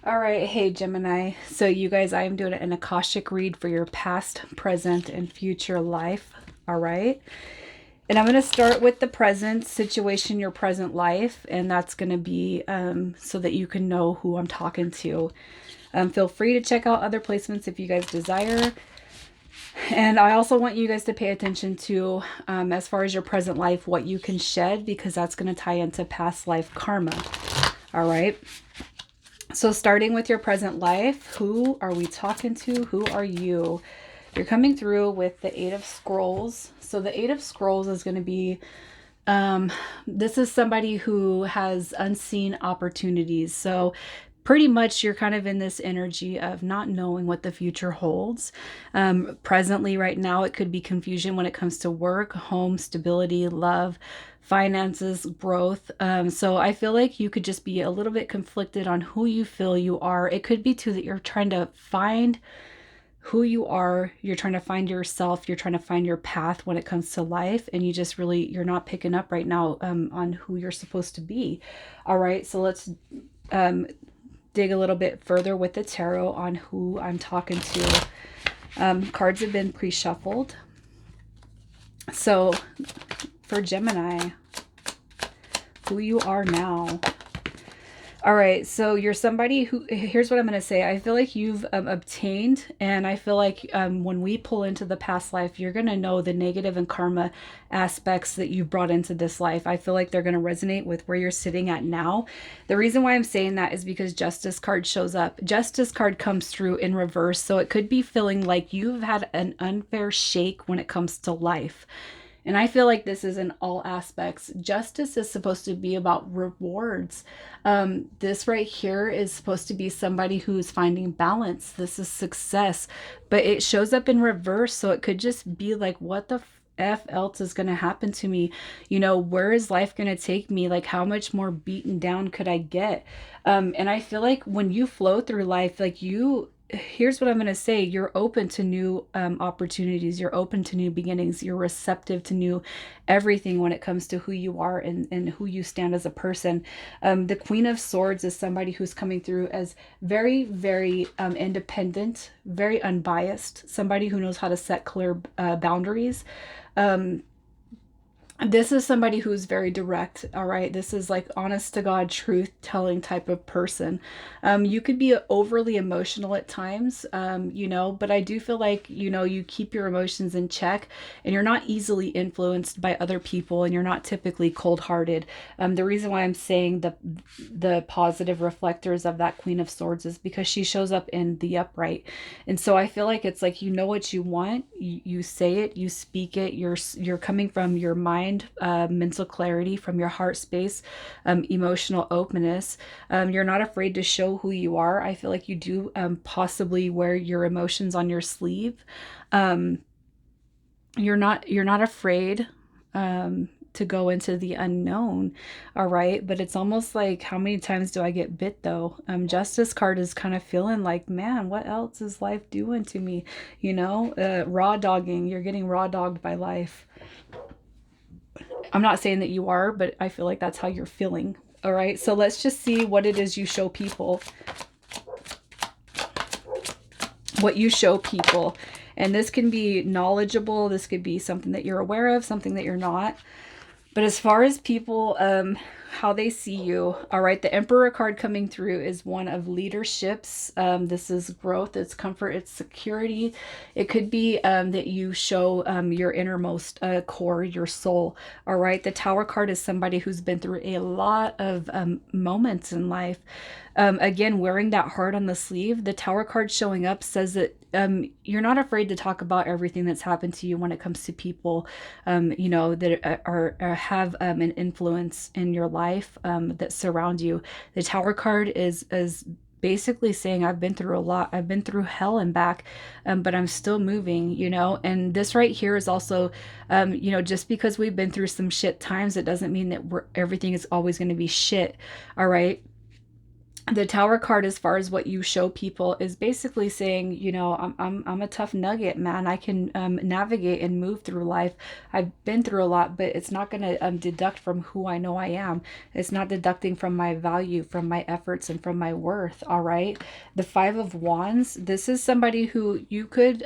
All right, hey Gemini. So you guys, I am doing an Akashic read for your past, present, and future life. All right. And I'm going to start with the present situation, your present life, and that's going to be so that you can know who I'm talking to. Feel free to check out other placements if you guys desire. And I also want you guys to pay attention to, as far as your present life, what you can shed, because that's going to tie into past life karma. All right. So starting with your present life, who are we talking to? Who are you? You're coming through with the Eight of Scrolls. So the Eight of Scrolls is going to be, this is somebody who has unseen opportunities. So pretty much you're kind of in this energy of not knowing what the future holds. Presently, right now, it could be confusion when it comes to work, home, stability, love, finances, growth. So I feel like you could just be a little bit conflicted on who you feel you are. It could be too that you're trying to find who you are, you're trying to find yourself, you're trying to find your path when it comes to life, and you just really, you're not picking up right now on who you're supposed to be. All right, so let's dig a little bit further with the tarot on who I'm talking to. Cards have been pre-shuffled. So for Gemini, who you are now. All right, so you're somebody who, here's what I'm going to say. I feel like you've obtained, and I feel like when we pull into the past life, you're going to know the negative and karma aspects that you brought into this life. I feel like they're going to resonate with where you're sitting at now. The reason why I'm saying that is because Justice card shows up. Justice card comes through in reverse, so it could be feeling like you've had an unfair shake when it comes to life. And I feel like this is in all aspects. Justice is supposed to be about rewards. This right here is supposed to be somebody who's finding balance. This is success. But it shows up in reverse. So it could just be like, what the F else is going to happen to me? You know, where is life going to take me? Like, how much more beaten down could I get? And I feel like when you flow through life, like here's what I'm going to say. You're open to new opportunities. You're open to new beginnings. You're receptive to new everything when it comes to who you are and who you stand as a person. The Queen of Swords is somebody who's coming through as very, very independent, very unbiased, somebody who knows how to set clear boundaries. Um, this is somebody who's very direct. All right, this is like honest to God truth telling type of person. You could be overly emotional at times, you know, but I do feel like, you know, you keep your emotions in check, and you're not easily influenced by other people, and you're not typically cold-hearted. The reason why I'm saying the positive reflectors of that Queen of Swords is because she shows up in the upright. And so I feel like it's like, you know what you want, you say it, you speak it, you're coming from your mind, mental clarity, from your heart space, emotional openness. You're not afraid to show who you are. I feel like you do possibly wear your emotions on your sleeve. Um, you're not afraid to go into the unknown. All right, but it's almost like, how many times do I get bit though? Justice card is kind of feeling like, man, what else is life doing to me? You know, raw dogging. You're getting raw dogged by life. I'm not saying that you are, but I feel like that's how you're feeling. All right, so let's just see what it is you show people. What you show people. And this can be knowledgeable. This could be something that you're aware of, something that you're not. But as far as people, how they see you, all right, the Emperor card coming through is one of leaderships. This is growth, it's comfort, it's security. It could be that you show your innermost core, your soul, all right. The Tower card is somebody who's been through a lot of moments in life. Again, wearing that heart on the sleeve, the Tower card showing up says that you're not afraid to talk about everything that's happened to you when it comes to people, you know, that are have an influence in your life, that surround you. The Tower card is basically saying, I've been through a lot. I've been through hell and back, but I'm still moving, you know. And this right here is also, you know, just because we've been through some shit times, it doesn't mean that everything is always going to be shit. All right. The Tower card, as far as what you show people, is basically saying, you know, I'm a tough nugget, man. I can navigate and move through life. I've been through a lot, but it's not going to deduct from who I know I am. It's not deducting from my value, from my efforts, and from my worth. All right. The Five of Wands. This is somebody who you could,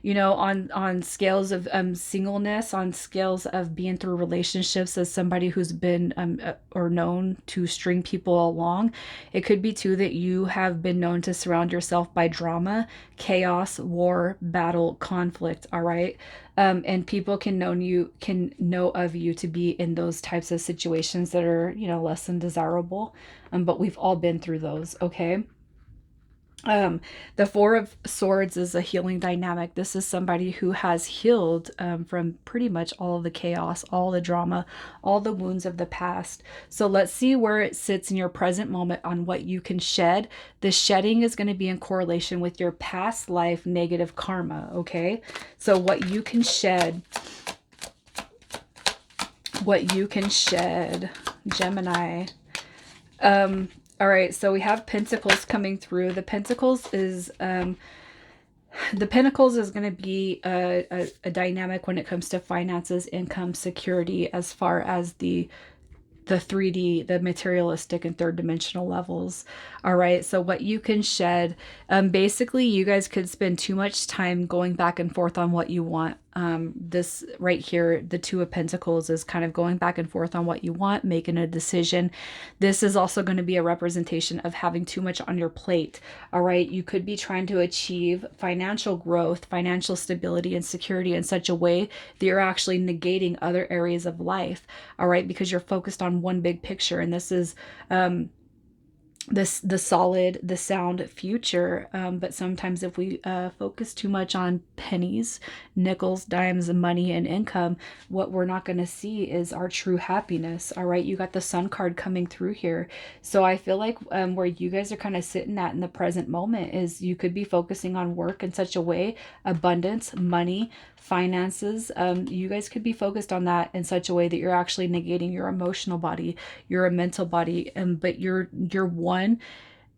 you know, on scales of singleness, on scales of being through relationships, as somebody who's been or known to string people along. It could be too that you have been known to surround yourself by drama, chaos, war, battle, conflict. All right. And people can know of you to be in those types of situations that are, you know, less than desirable. But we've all been through those. Okay. Um, the Four of Swords is a healing dynamic. This is somebody who has healed from pretty much all of the chaos, all the drama, all the wounds of the past. So let's see where it sits in your present moment on what you can shed. The shedding is going to be in correlation with your past life negative karma, okay? So what you can shed, Gemini. All right, so we have Pentacles coming through. The Pentacles is going to be a dynamic when it comes to finances, income, security, as far as the 3D, the materialistic and third dimensional levels. All right. So what you can shed, basically you guys could spend too much time going back and forth on what you want. This right here, the Two of Pentacles, is kind of going back and forth on what you want, making a decision. This is also going to be a representation of having too much on your plate. All right. You could be trying to achieve financial growth, financial stability, and security in such a way that you're actually negating other areas of life. All right. Because you're focused on one big picture. And this is, the solid, the sound future. But sometimes if we focus too much on pennies, nickels, dimes, money, and income, what we're not going to see is our true happiness. All right. You got the Sun card coming through here. So I feel like where you guys are kind of sitting at in the present moment is you could be focusing on work in such a way, abundance, money, finances. You guys could be focused on that in such a way that you're actually negating your emotional body, your mental body. But you're one,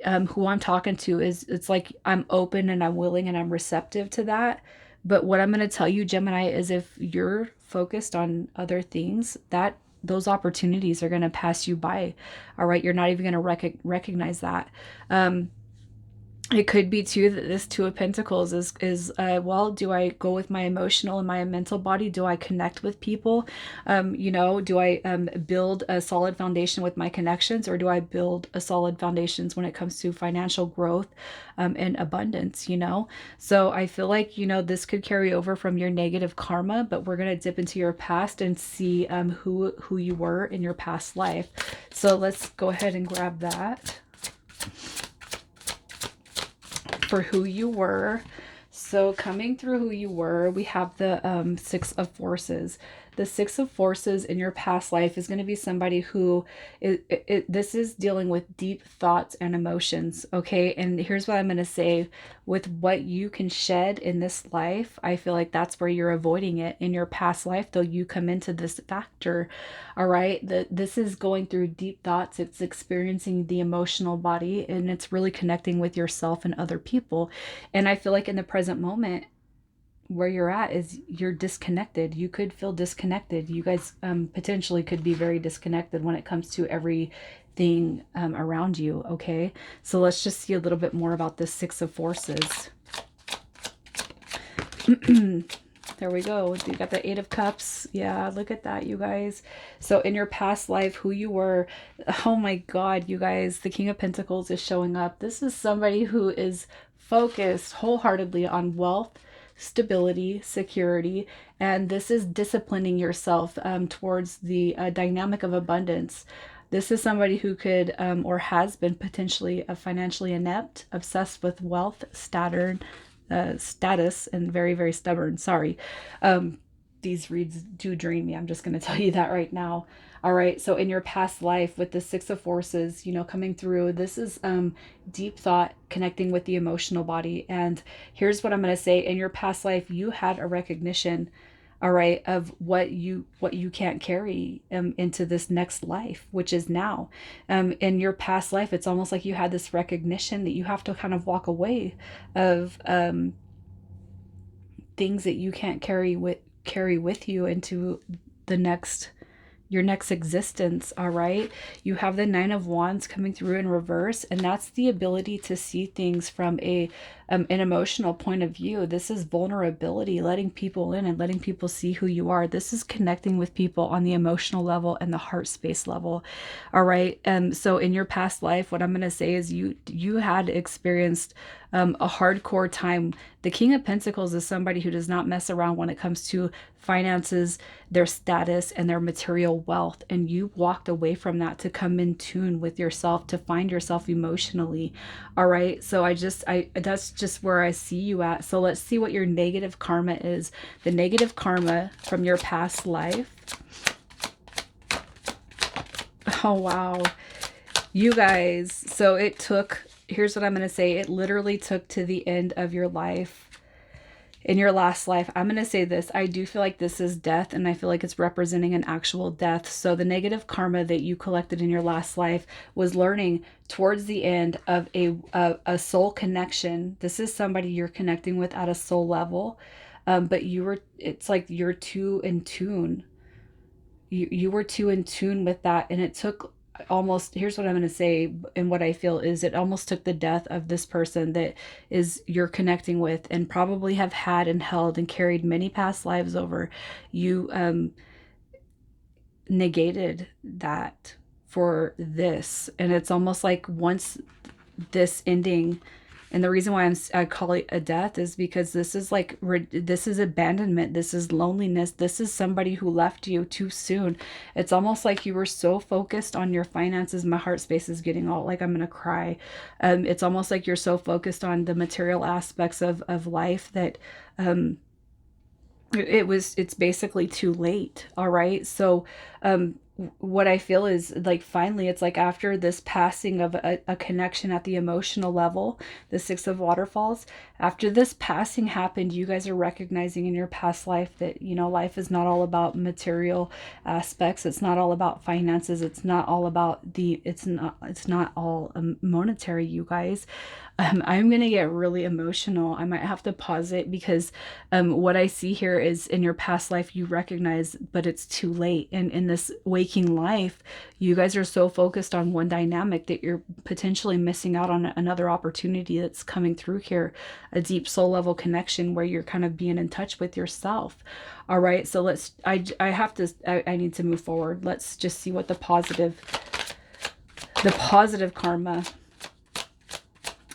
who I'm talking to is, it's like I'm open and I'm willing and I'm receptive to that. But what I'm going to tell you, Gemini, is if you're focused on other things, that those opportunities are going to pass you by. All right. You're not even going to recognize that. It could be too that this Two of Pentacles is well, do I go with my emotional and my mental body? Do I connect with people? You know, do I build a solid foundation with my connections, or do I build a solid foundations when it comes to financial growth and abundance, you know? So I feel like, you know, this could carry over from your negative karma, but we're going to dip into your past and see who you were in your past life. So let's go ahead and grab that for who you were. So coming through who you were, we have the Six of Forces. The Six of Forces in your past life is going to be somebody who this is dealing with deep thoughts and emotions. Okay. And here's what I'm going to say: with what you can shed in this life, I feel like that's where you're avoiding it in your past life, though you come into this factor. All right. This is going through deep thoughts. It's experiencing the emotional body, and it's really connecting with yourself and other people. And I feel like in the present moment, where you're at is you're disconnected. You could feel disconnected. You guys potentially could be very disconnected when it comes to everything around you. Okay. So let's just see a little bit more about this Six of Forces. There we go. You got the Eight of Cups. Yeah, look at that, you guys. So in your past life, who you were, oh my God, you guys, the King of Pentacles is showing up. This is somebody who is focused wholeheartedly on wealth, stability, security, and this is disciplining yourself towards the dynamic of abundance. This is somebody who could or has been potentially financially inept, obsessed with wealth, status, and very, very stubborn. Sorry. These reads do drain me. I'm just going to tell you that right now. All right. So in your past life with the Six of Forces, you know, coming through, this is deep thought connecting with the emotional body. And here's what I'm going to say: in your past life, you had a recognition all right, of what you can't carry into this next life, which is now. In your past life, it's almost like you had this recognition that you have to kind of walk away of things that you can't carry with you into the next your next existence, all right? You have the Nine of Wands coming through in reverse, and that's the ability to see things from an emotional point of view. This is vulnerability, letting people in and letting people see who you are. This is connecting with people on the emotional level and the heart space level, all right? So in your past life, what I'm going to say is you had experienced a hardcore time. The King of Pentacles is somebody who does not mess around when it comes to finances, their status, and their material wealth. And you walked away from that to come in tune with yourself, to find yourself emotionally. All right. So that's just where I see you at. So let's see what your negative karma is. The negative karma from your past life. Oh, wow. You guys. So it took, here's what I'm going to say. It literally took to the end of your life. In your last life, I'm going to say this. I do feel like this is death, and I feel like it's representing an actual death. So the negative karma that you collected in your last life was learning towards the end of a soul connection. This is somebody you're connecting with at a soul level, but it's like you're too in tune. You were too in tune with that, and it took almost, here's what I'm going to say, and what I feel is it almost took the death of this person that is you're connecting with and probably have had and held and carried many past lives over. You negated that for this, and it's almost like once this ending, and the reason why I call it a death is because this is like, this is abandonment. This is loneliness. This is somebody who left you too soon. It's almost like you were so focused on your finances. My heart space is getting all like I'm going to cry. It's almost like you're so focused on the material aspects of life that, it's basically too late. All right. So, what I feel is like finally it's like after this passing of a connection at the emotional level, the Six of Waterfalls, after this passing happened, you guys are recognizing in your past life that, you know, life is not all about material aspects. It's not all about finances. It's not all about it's not all monetary, you guys. I'm going to get really emotional. I might have to pause it because what I see here is in your past life, you recognize, but it's too late. And in this waking life, you guys are so focused on one dynamic that you're potentially missing out on another opportunity that's coming through here, a deep soul level connection where you're kind of being in touch with yourself. All right. So I need to move forward. Let's just see what the positive karma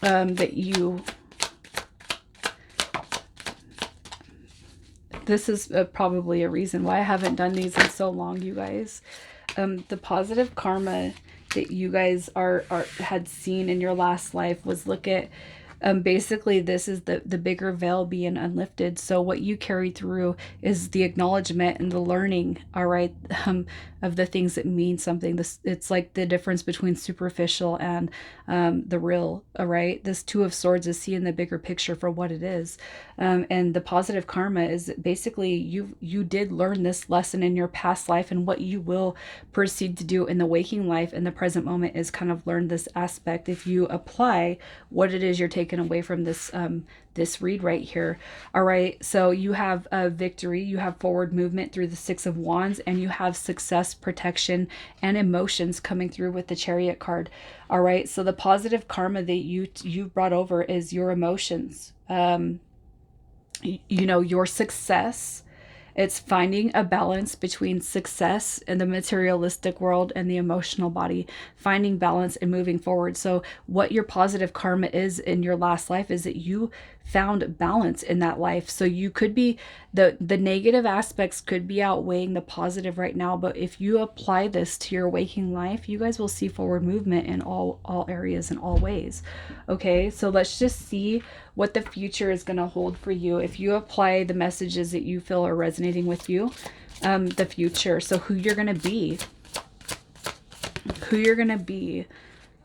that this is probably a reason why I haven't done these in so long, you guys. The positive karma that you guys had seen in your last life was, look at, basically this is the bigger veil being unlifted. So what you carry through is the acknowledgement and the learning, all right, of the things that mean something. It's like the difference between superficial and the real, all right? This Two of Swords is seeing the bigger picture for what it is. And the positive karma is basically you did learn this lesson in your past life, and what you will proceed to do in the waking life in the present moment is kind of learn this aspect. If you apply what it is you're taking away from this this read right here. All right, so you have victory, you have forward movement through the Six of Wands, and you have success, protection, and emotions coming through with the Chariot card. All right, so the positive karma that you brought over is your emotions, you know, your success. It's finding a balance between success in the materialistic world and the emotional body, finding balance and moving forward. So what your positive karma is in your last life is that you found balance in that life. So you could be, the negative aspects could be outweighing the positive right now, but if you apply this to your waking life, you guys will see forward movement in all areas and all ways. Okay, so let's just see what the future is going to hold for you if you apply the messages that you feel are resonating with you. The future, so who you're going to be,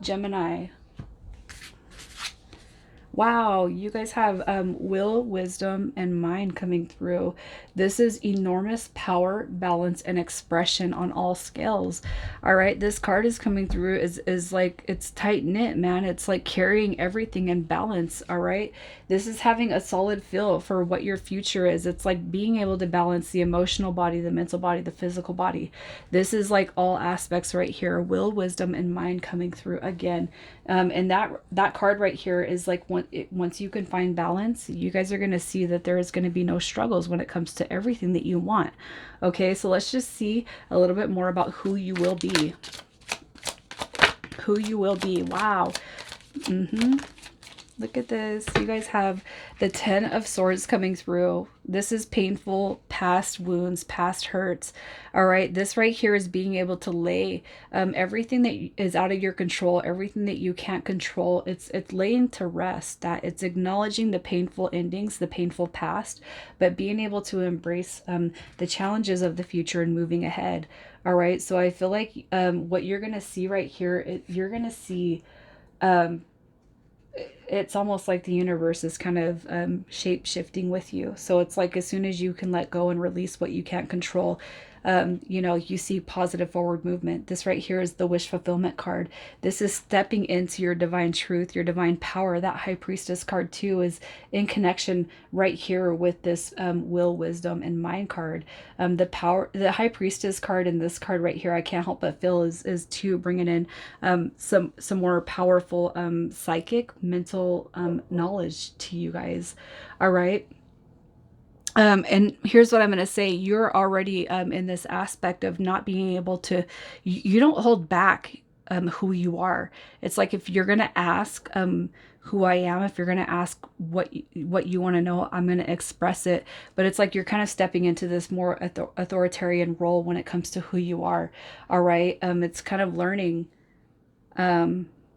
Gemini. Wow, you guys have will, wisdom, and mind coming through. This is enormous power, balance, and expression on all scales. All right, this card is coming through is like it's tight knit, man. It's like carrying everything in balance. All right, this is having a solid feel for what your future is. It's like being able to balance the emotional body, the mental body, the physical body. This is like all aspects right here: will, wisdom, and mind coming through again. And that card right here is like once you can find balance, you guys are going to see that there is going to be no struggles when it comes to everything that you want. Okay, so let's just see a little bit more about who you will be. Who you will be. Wow. Look at this. You guys have the 10 of Swords coming through. This is painful, past wounds, past hurts. All right. This right here is being able to lay everything that is out of your control, everything that you can't control. It's laying to rest. That it's acknowledging the painful endings, the painful past, but being able to embrace the challenges of the future and moving ahead. All right. So I feel like what you're going to see right here, you're going to see it's almost like the universe is kind of shape shifting with you. So it's like as soon as you can let go and release what you can't control, you know, you see positive forward movement. This right here is the wish fulfillment card. This is stepping into your divine truth, your divine power. That high priestess card too is in connection right here with this will, wisdom, and mind card. The power, the high priestess card and this card right here, I can't help but feel is to bringing in some more powerful psychic mental knowledge to you guys. All right. And here's what I'm going to say. You're already in this aspect of not being able to, you don't hold back who you are. It's like if you're going to ask who I am, if you're going to ask what you want to know, I'm going to express it. But it's like you're kind of stepping into this more authoritarian role when it comes to who you are. All right. It's kind of learning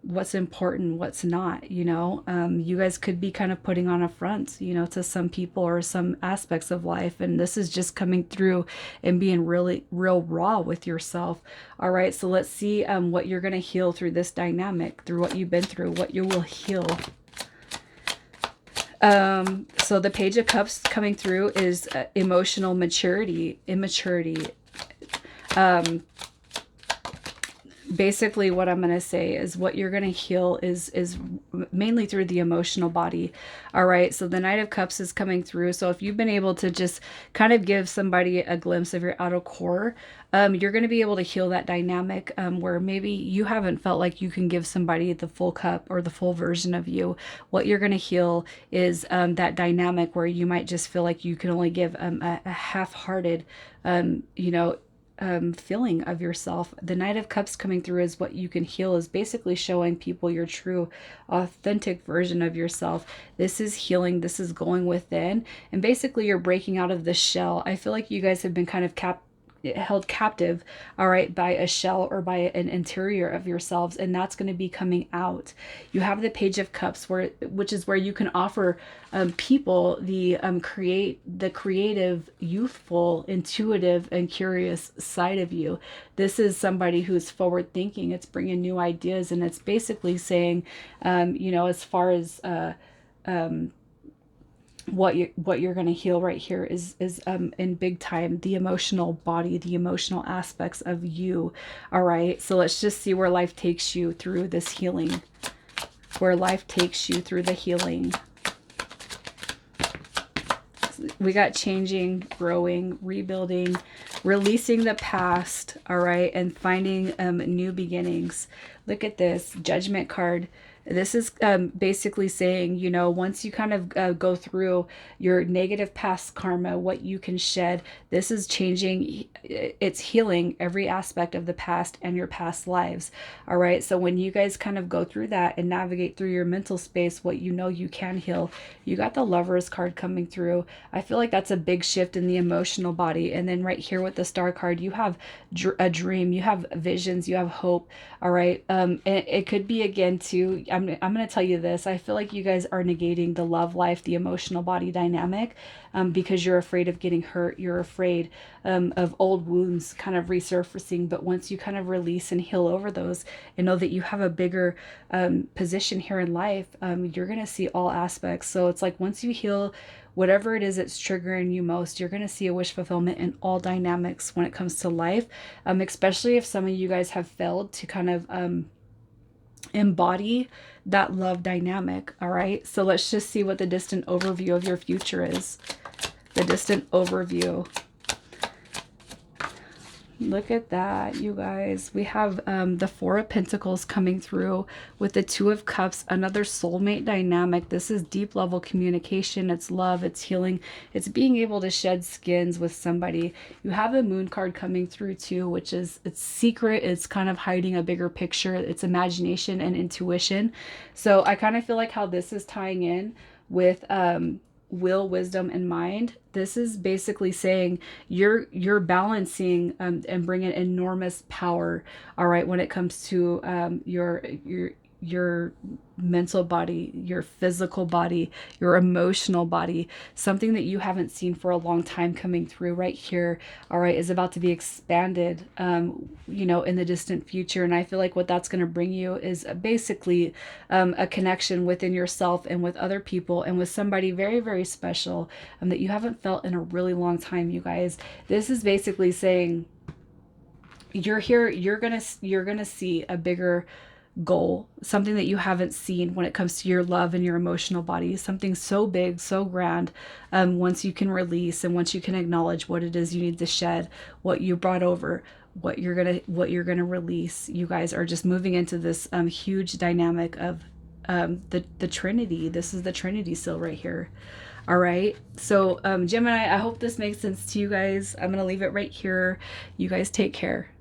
what's important, what's not, you know. You guys could be kind of putting on a front, you know, to some people or some aspects of life, and this is just coming through and being really real raw with yourself. All right, so let's see what you're going to heal through this dynamic, through what you've been through, what you will heal. So the Page of Cups coming through is emotional maturity, immaturity. Basically what I'm going to say is what you're going to heal is mainly through the emotional body. All right. So the Knight of Cups is coming through. So if you've been able to just kind of give somebody a glimpse of your outer core, you're going to be able to heal that dynamic where maybe you haven't felt like you can give somebody the full cup or the full version of you. What you're going to heal is that dynamic where you might just feel like you can only give a half-hearted, you know, feeling of yourself. The Knight of Cups coming through is what you can heal, is basically showing people your true authentic version of yourself. This is healing. This is going within, and basically you're breaking out of the shell. I feel like you guys have been kind of held captive, all right, by a shell or by an interior of yourselves, and that's going to be coming out. You have the Page of Cups, which is where you can offer people the creative, youthful, intuitive, and curious side of you. This is somebody who's forward thinking. It's bringing new ideas, and it's basically saying, you know, as far as what you're going to heal right here is in big time the emotional body, the emotional aspects of you. All right, so let's just see where life takes you through this healing, where life takes you through the healing. We got changing, growing, rebuilding, releasing the past, all right, and finding new beginnings. Look at this Judgment card. This is basically saying, you know, once you kind of go through your negative past karma, what you can shed, this is changing, it's healing every aspect of the past and your past lives. All right. So when you guys kind of go through that and navigate through your mental space, what you know you can heal, you got the Lovers card coming through. I feel like that's a big shift in the emotional body. And then right here with the Star card, you have a dream, you have visions, you have hope. All right. And it could be again too, I'm going to tell you this. I feel like you guys are negating the love life, the emotional body dynamic, because you're afraid of getting hurt. You're afraid of old wounds kind of resurfacing. But once you kind of release and heal over those and know that you have a bigger position here in life, you're going to see all aspects. So it's like once you heal whatever it is that's triggering you most, you're going to see a wish fulfillment in all dynamics when it comes to life, especially if some of you guys have failed to kind of embody that love dynamic. All right, so let's just see what the distant overview of your future is. The distant overview. Look at that, you guys. We have the Four of Pentacles coming through with the Two of Cups, another soulmate dynamic. This is deep level communication. It's love, it's healing, it's being able to shed skins with somebody. You have the Moon card coming through too, which is, it's secret. It's kind of hiding a bigger picture. It's imagination and intuition. So I kind of feel like how this is tying in with will, wisdom, and mind. This is basically saying you're balancing and bringing enormous power, all right, when it comes to your mental body, your physical body, your emotional body. Something that you haven't seen for a long time coming through right here, all right, is about to be expanded, you know, in the distant future. And I feel like what that's going to bring you is basically a connection within yourself and with other people and with somebody very, very special that you haven't felt in a really long time, you guys. This is basically saying you're here, you're gonna see a bigger goal, something that you haven't seen when it comes to your love and your emotional body, something so big, so grand. Once you can release and once you can acknowledge what it is you need to shed, what you brought over, what you're gonna release, you guys are just moving into this huge dynamic of the Trinity. This is the Trinity seal right here. All right, so Gemini, I hope this makes sense to you guys. I'm gonna leave it right here. You guys take care.